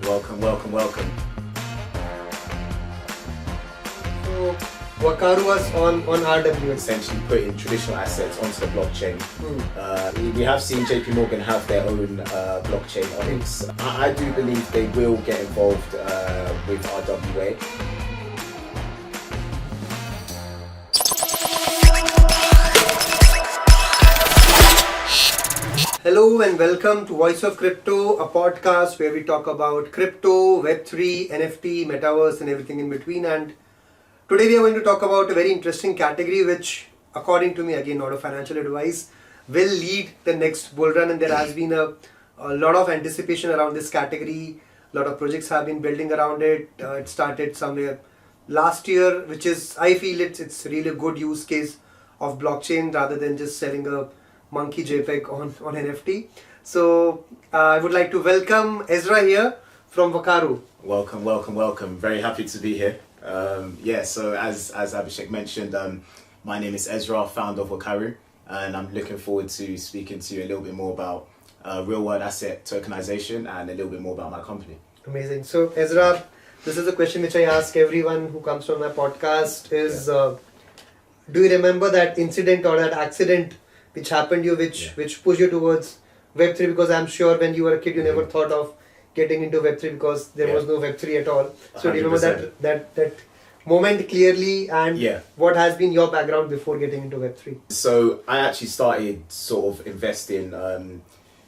Welcome. So, Wakaru was on RWA. Essentially putting traditional assets onto the blockchain. We have seen JP Morgan have their own blockchain Onyx. I do believe they will get involved with RWA. Hello and welcome to Voice of Crypto, a podcast where we talk about crypto, Web3, NFT, metaverse and everything in between. And today we are going to talk about a very interesting category which, according to me, again not a financial advice, will lead the next bull run. And there has been a lot of anticipation around this category. A lot of projects have been building around it. It started somewhere last year, which is, I feel it's really a good use case of blockchain rather than just selling a monkey JPEG on NFT. So I would like to welcome Ezra here from Wakaru. Welcome. Very happy to be here. So as Abhishek mentioned, my name is Ezra, founder of Wakaru, and I'm looking forward to speaking to you a little bit more about real world asset tokenization and a little bit more about my company. Amazing. So Ezra, this is a question which I ask everyone who comes on my podcast is, do you remember that incident or that accident which happened to you, which pushed you towards Web3? Because I'm sure when you were a kid, you never thought of getting into Web3 because there was no Web3 at all. So 100%. Do you remember that moment clearly, and what has been your background before getting into Web3? So I actually started sort of investing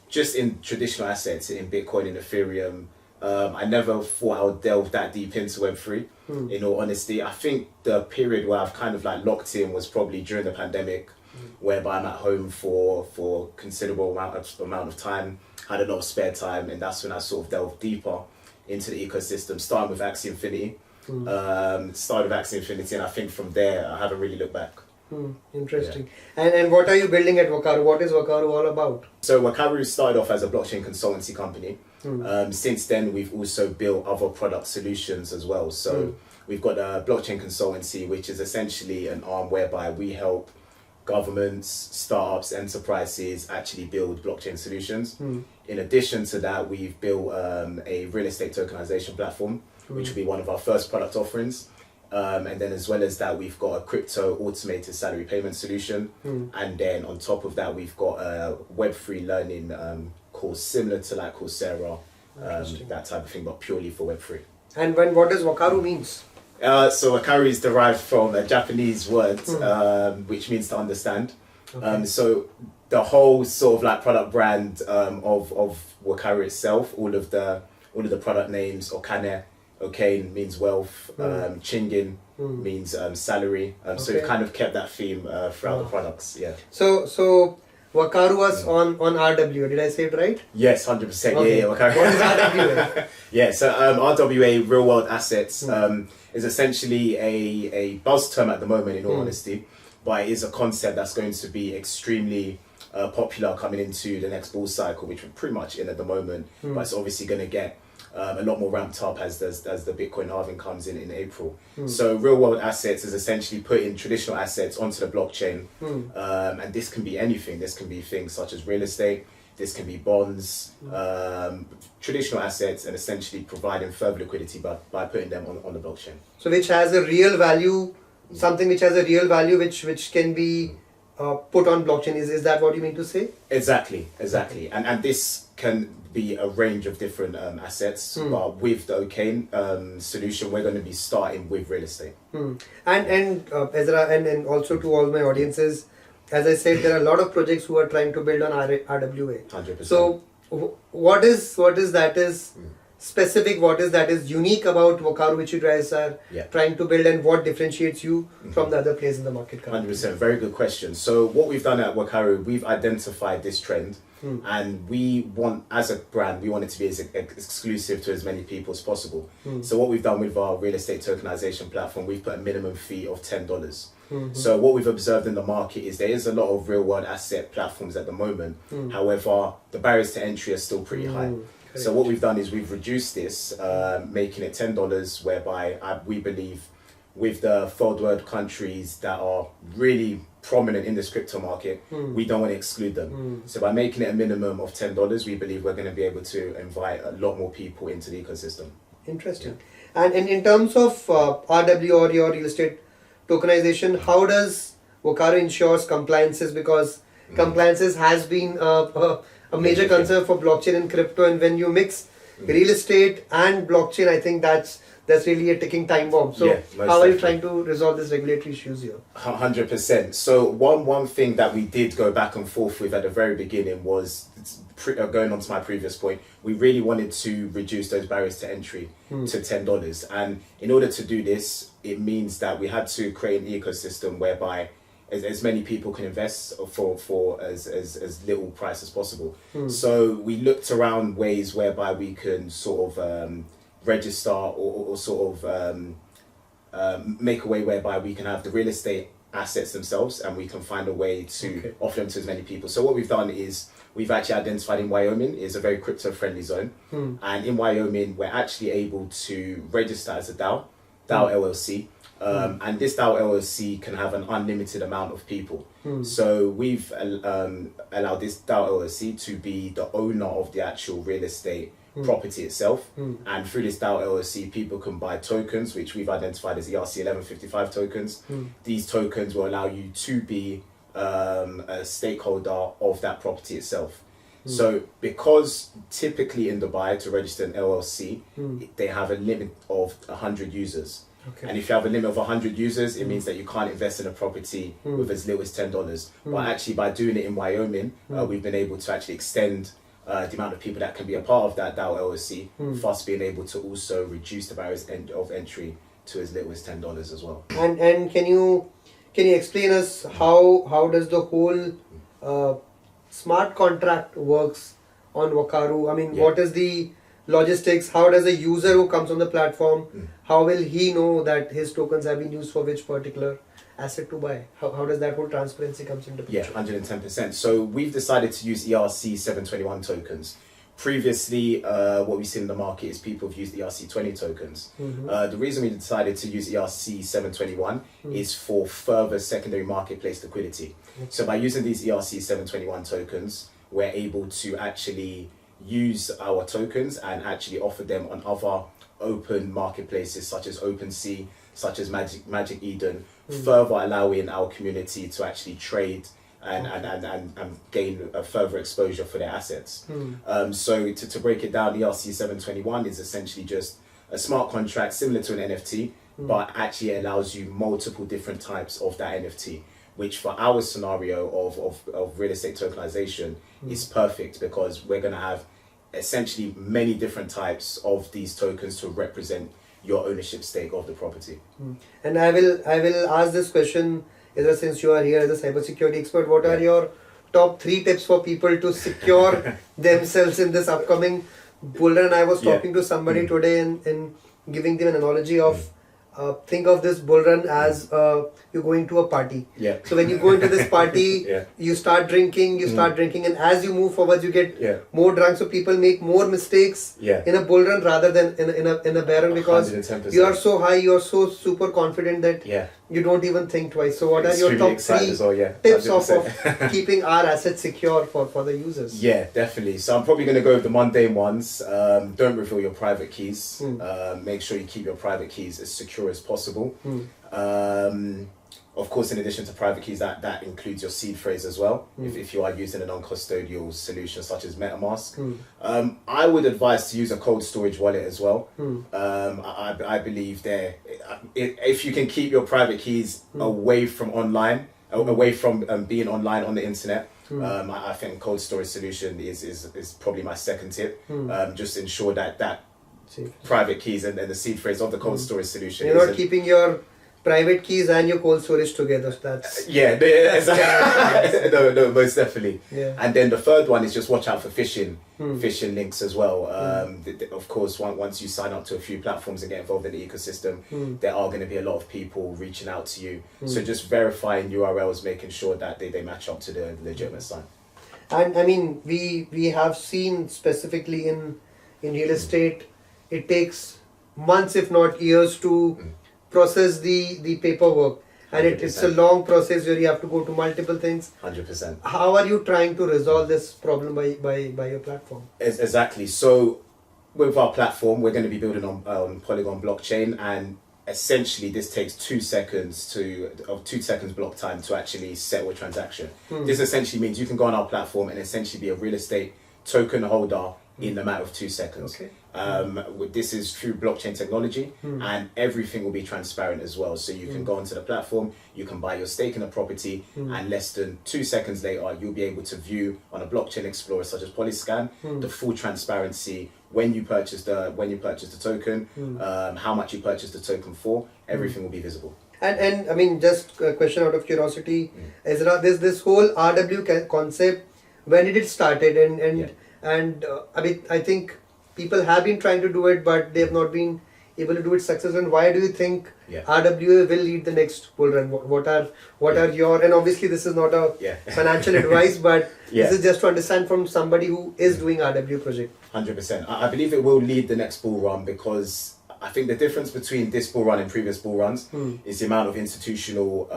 just in traditional assets, in Bitcoin and Ethereum. I never thought I would delve that deep into Web3, in all honesty. I think the period where I've kind of like locked in was probably during the pandemic, whereby I'm at home for considerable amount of time, had a lot of spare time, and that's when I sort of delved deeper into the ecosystem, starting with Axie Infinity. And I think from there I haven't really looked back. Interesting. And what are you building at Wakaru? What is Wakaru all about? So Wakaru started off as a blockchain consultancy company. Since then we've also built other product solutions as well. So we've got a blockchain consultancy, which is essentially an arm whereby we help governments, startups, enterprises actually build blockchain solutions. In addition to that, we've built a real estate tokenization platform, which will be one of our first product offerings. And then as well as that, we've got a crypto automated salary payment solution. And then on top of that, we've got a Web3 learning course similar to like Coursera, that type of thing, but purely for Web3. And what does Wakaru means? So Wakaru is derived from a Japanese word, which means to understand. So the whole sort of like product brand of Wakaru itself, all of the product names, Okane means wealth, Chingin means salary. So we've kind of kept that theme throughout the products. Yeah. So Wakaru was on RWA. Did I say it right? Yes, 100%. Okay. Yeah, Wakaru. What is RWA? So RWA, real world assets, is essentially a buzz term at the moment, in all honesty, but it is a concept that's going to be extremely popular coming into the next bull cycle, which we're pretty much in at the moment. But it's obviously going to get a lot more ramped up as the Bitcoin halving comes in April. So real world assets is essentially putting traditional assets onto the blockchain, and this can be anything. This can be things such as real estate, this can be bonds, traditional assets, and essentially providing further liquidity by putting them on the blockchain. So which has a real value, something which has a real value which can be put on blockchain. Is that what you mean to say? Exactly. And this can be a range of different assets, but with the Okane solution, we're going to be starting with real estate. And Ezra, and also to all my audiences, as I said, there are a lot of projects who are trying to build on RWA. 100%. So what is that is specific, what is that is unique about Wakaru, which you guys are trying to build, and what differentiates you from the other players in the market currently? 100%, very good question. So what we've done at Wakaru, we've identified this trend, and we want, as a brand, we want it to be as exclusive to as many people as possible. So what we've done with our real estate tokenization platform, we've put a minimum fee of $10. So what we've observed in the market is there is a lot of real world asset platforms at the moment. However, the barriers to entry are still pretty high. So what we've done is we've reduced this, making it $10, whereby we believe with the third world countries that are really prominent in this crypto market, we don't want to exclude them. So by making it a minimum of $10, we believe we're going to be able to invite a lot more people into the ecosystem. Interesting. And in terms of RW or your real estate tokenization, how does Wakaru ensures compliances? Because compliances has been a major concern for blockchain and crypto, and when you mix real estate and blockchain, I think that's really a ticking time bomb. So how are you trying to resolve these regulatory issues here? 100%. So one thing that we did go back and forth with at the very beginning was, going on to my previous point, we really wanted to reduce those barriers to entry to $10. And in order to do this, it means that we had to create an ecosystem whereby as many people can invest for as little price as possible. So we looked around ways whereby we can sort of register or sort of make a way whereby we can have the real estate assets themselves, and we can find a way to offer them to as many people. So what we've done is we've actually identified in Wyoming is a very crypto friendly zone, and in Wyoming we're actually able to register as a DAO LLC. And this DAO LLC can have an unlimited amount of people. So we've allowed this DAO LLC to be the owner of the actual real estate property itself. And through this DAO LLC, people can buy tokens, which we've identified as ERC 1155 tokens. These tokens will allow you to be a stakeholder of that property itself. So because typically in Dubai to register an LLC, they have a limit of 100 users. And if you have a limit of 100 users, it means that you can't invest in a property with as little as $10. But actually by doing it in Wyoming, we've been able to actually extend the amount of people that can be a part of that DAO LLC, thus being able to also reduce the barriers of entry to as little as $10 as well. And can you explain us how does the whole smart contract works on Wakaru? I mean, what is the logistics? How does a user who comes on the platform, how will he know that his tokens have been used for which particular asset to buy? How does that whole transparency comes into picture? Yeah, 110%. So we've decided to use ERC 721 tokens. Previously, what we've seen in the market is people have used ERC 20 tokens. The reason we decided to use ERC 721 is for further secondary marketplace liquidity. So by using these ERC 721 tokens, we're able to actually use our tokens and actually offer them on other open marketplaces such as OpenSea, such as Magic Eden, further allowing our community to actually trade and gain a further exposure for their assets. So to break it down, ERC 721 is essentially just a smart contract similar to an NFT, but actually allows you multiple different types of that NFT, which for our scenario of real estate tokenization is perfect, because we're going to have essentially many different types of these tokens to represent your ownership stake of the property. And I will ask this question, Ezra, since you are here as a cybersecurity expert. What are your top 3 tips for people to secure themselves in this upcoming bull run? I was talking to somebody today and giving them an analogy of think of this bull run as you're going to a party. So when you go into this party, you start drinking, and as you move forward, you get more drunk. So people make more mistakes in a bull run rather than in a bear run, because 110%. you are so high, you are so super confident that you don't even think twice. So what are your top 3 tips of keeping our assets secure for the users? Yeah, definitely. So I'm probably going to go with the mundane ones. Don't reveal your private keys. Make sure you keep your private keys as secure as possible. Of course, in addition to private keys, that includes your seed phrase as well, if you are using a non-custodial solution such as MetaMask. I would advise to use a cold storage wallet as well. I believe if you can keep your private keys away from online, away from being online on the internet, I think cold storage solution is probably my second tip. Just ensure that private keys and the seed phrase of the cold storage solution. You're not keeping your private keys and your cold storage together. That's no, most definitely. And then the third one is just watch out for phishing links as well. Of course, once you sign up to a few platforms and get involved in the ecosystem, there are going to be a lot of people reaching out to you. So just verifying URLs, making sure that they match up to the legitimate site. And I mean, we have seen specifically in real estate, it takes months if not years to process the paperwork. and it's a long process where you have to go to multiple things. 100%. How are you trying to resolve this problem by your platform? Exactly. So with our platform, we're going to be building on Polygon blockchain, and essentially this takes 2 seconds block time to actually settle a transaction. This essentially means you can go on our platform and essentially be a real estate token holder in a matter of 2 seconds. Okay. This is through blockchain technology, and everything will be transparent as well. So you can go onto the platform, you can buy your stake in a property, and less than 2 seconds later, you'll be able to view on a blockchain explorer such as Polyscan the full transparency when you purchase the token, how much you purchased the token for. Everything will be visible. And I mean, just a question out of curiosity, Ezra, this whole RW concept, when did it started? And I mean, I think people have been trying to do it, but they have not been able to do it successfully. And why do you think RWA will lead the next bull run? What are your, and obviously this is not a financial advice, but this is just to understand from somebody who is doing RW project. 100%. I believe it will lead the next bull run, because I think the difference between this bull run and previous bull runs is the amount of institutional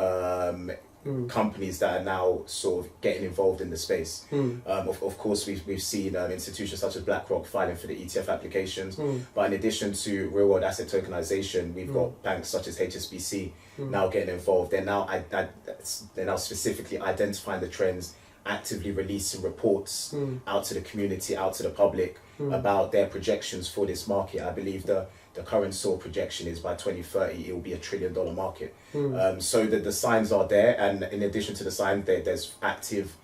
companies that are now sort of getting involved in the space. Of course, we've seen institutions such as BlackRock filing for the ETF applications, but in addition to real world asset tokenization, we've got banks such as HSBC now getting involved. They're now specifically identifying the trends, actively releasing reports out to the community, out to the public about their projections for this market. I believe the current sort of projection is by 2030 it will be $1 trillion market. So the signs are there, and in addition to the signs, there's active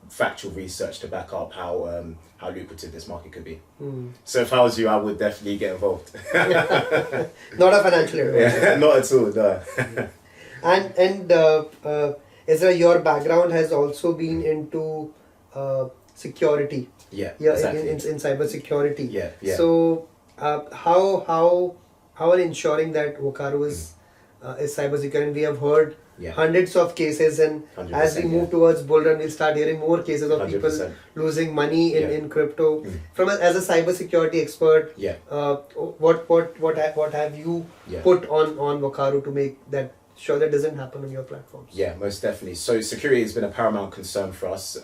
factual research to back up how lucrative this market could be. So if I was you, I would definitely get involved. Not a financial advisor. Not at all, no. And Ezra, your background has also been into security. Exactly. in cyber security. Yeah. So how are ensuring that Wakaru is cyber secure? And we have heard hundreds of cases, and as we move towards bull run, we'll start hearing more cases of 100%. People losing money in crypto. As a cyber security expert, what have you put on Wakaru to make that sure that doesn't happen on your platforms? Yeah, most definitely. So security has been a paramount concern for us.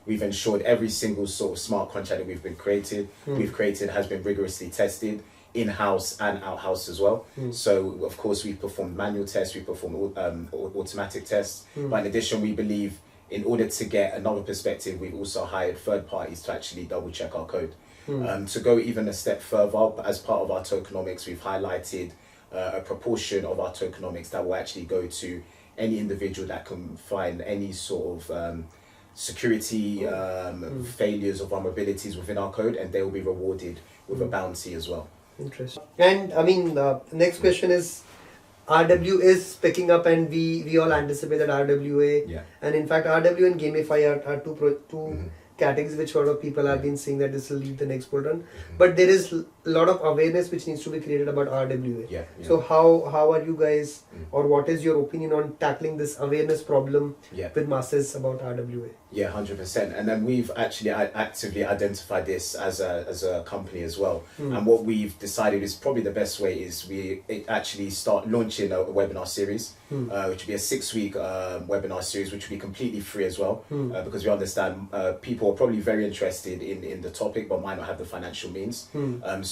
We've ensured every single sort of smart contract that we've created has been rigorously tested in-house and out-house as well. So of course we've performed manual tests, we've performed automatic tests, but in addition we believe in order to get another perspective, we've also hired third parties to actually double check our code. To go even a step further, as part of our tokenomics, we've highlighted a proportion of our tokenomics that will actually go to any individual that can find any sort of security failures or vulnerabilities within our code, and they will be rewarded with a bounty as well. Interesting. And I mean, the next question is, RW is picking up, and we all anticipate that RWA, and in fact RW and Gamify are two categories which a lot of people have been saying that this will lead the next bull run. But there is a lot of awareness which needs to be created about RWA. So how are you guys, or what is your opinion on tackling this awareness problem with masses about RWA? 100%. And then we've actually actively identified this as a company as well. And what we've decided is probably the best way is we actually start launching a webinar series, which will be a 6-week webinar series, which will be completely free as well, because we understand people are probably very interested in the topic but might not have the financial means.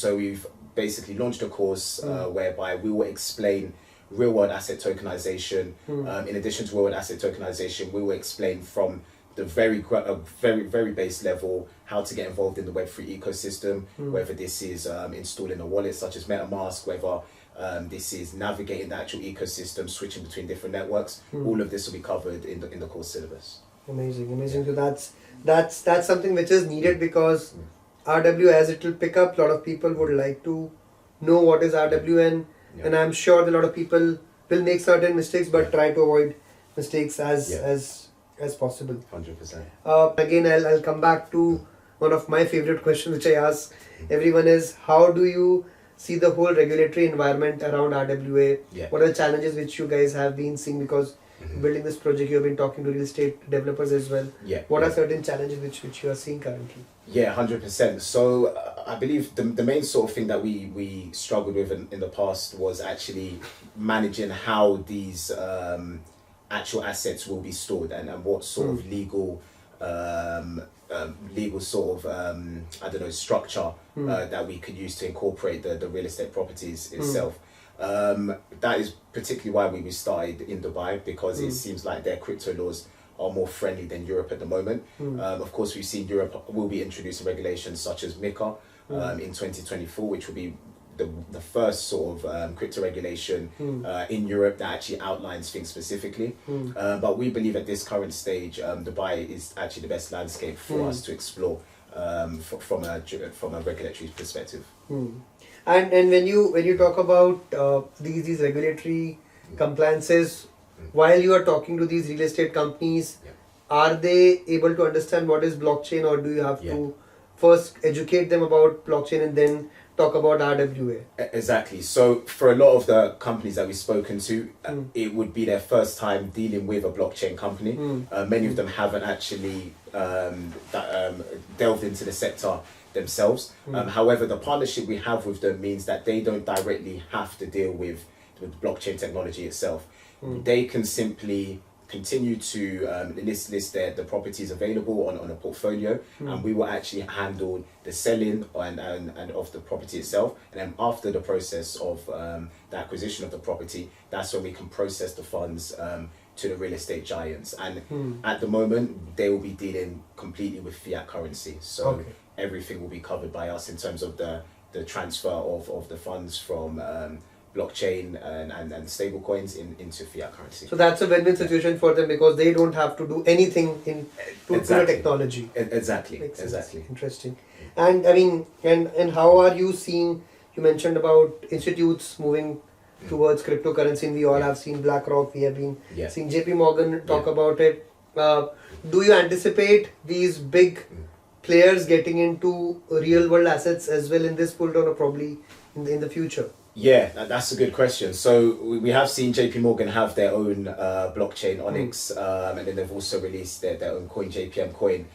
So we've basically launched a course whereby we will explain real world asset tokenization. In addition to real world asset tokenization, we will explain from the very base level how to get involved in the Web3 ecosystem, whether this is installing a wallet such as MetaMask, whether this is navigating the actual ecosystem, switching between different networks. All of this will be covered in the course syllabus. Amazing. So that's something which is needed, because RW, as it will pick up, a lot of people would like to know what is RW, and I'm sure that a lot of people will make certain mistakes, but try to avoid mistakes as possible. 100%. Again, I'll come back to one of my favorite questions which I ask everyone is, how do you see the whole regulatory environment around RWA? What are the challenges which you guys have been seeing? Because building this project, you have been talking to real estate developers as well. Yeah. What are certain challenges which you are seeing currently? Yeah, 100%. So I believe the main sort of thing that we struggled with in the past was actually managing how these actual assets will be stored and what sort of legal sort of I don't know, structure that we could use to incorporate the real estate properties itself. That is particularly why we started in Dubai, because it seems like their crypto laws are more friendly than Europe at the moment. Of course, we've seen Europe will be introducing regulations such as MiCA in 2024, which will be the first sort of crypto regulation in Europe that actually outlines things specifically. But we believe at this current stage, Dubai is actually the best landscape for us to explore from a regulatory perspective. And when you talk about these regulatory compliances, while you are talking to these real estate companies, are they able to understand what is blockchain, or do you have to first educate them about blockchain and then talk about RWA? Exactly. So for a lot of the companies that we've spoken to, it would be their first time dealing with a blockchain company. Many of them haven't actually delved into the sector themselves. However, the partnership we have with them means that they don't directly have to deal with blockchain technology itself. They can simply continue to list the properties available on a portfolio, and we will actually handle the selling and of the property itself. And then after the process of the acquisition of the property, that's when we can process the funds to the real estate giants. And at the moment, they will be dealing completely with fiat currency. So everything will be covered by us in terms of the transfer of the funds from blockchain and stable coins into fiat currency. So that's a win-win situation for them, because they don't have to do anything to the technology. Exactly. Interesting. And I mean, and how are you seeing? You mentioned about institutes moving towards cryptocurrency, and we all have seen BlackRock. We have been seeing JP Morgan talk about it. Do you anticipate these big players getting into real world assets as well in this pull down, or probably in the future? Yeah, that's a good question. So we have seen JP Morgan have their own blockchain, Onyx, and then they've also released their own coin, JPM coin.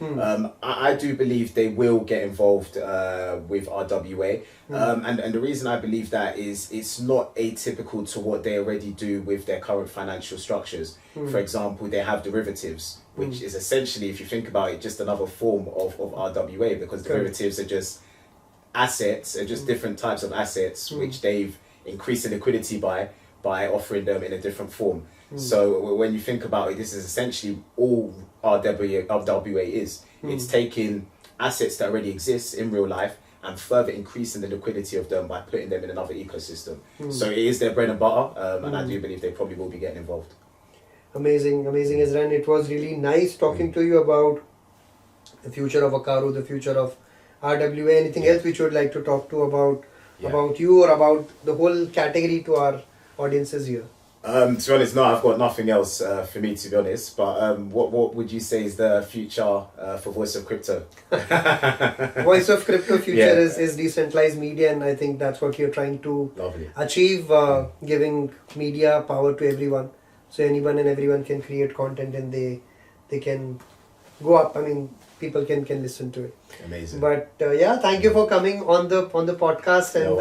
I do believe they will get involved with RWA. And the reason I believe that is it's not atypical to what they already do with their current financial structures. For example, they have derivatives, which is essentially, if you think about it, just another form of RWA, because derivatives are just assets, are just different types of assets which they've increased the liquidity by offering them in a different form. So when you think about it, this is essentially all RWA is. It's taking assets that already exist in real life and further increasing the liquidity of them by putting them in another ecosystem. So it is their bread and butter, and I do believe they probably will be getting involved. Amazing, Ezra, and it was really nice talking to you about the future of Wakaru, the future of RWA. Anything else which you would like to talk to about you or about the whole category to our audiences here? To be honest, no, I've got nothing else for me, to be honest. But what would you say is the future for Voice of Crypto? Voice of Crypto future is decentralized media, and I think that's what you're trying to achieve, giving media power to everyone. So anyone and everyone can create content, and they can go up. I mean, people can listen to it. Amazing. But thank you for coming on the podcast and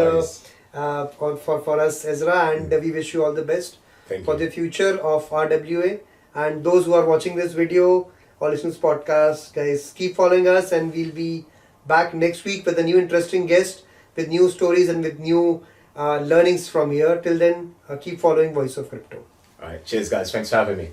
for us, Ezra, and we wish you all the best for the future of RWA. And those who are watching this video or listening to this podcast, guys, keep following us, and we'll be back next week with a new interesting guest, with new stories and with new learnings from here. Till then, keep following Voice of Crypto. All right, cheers guys, thanks for having me.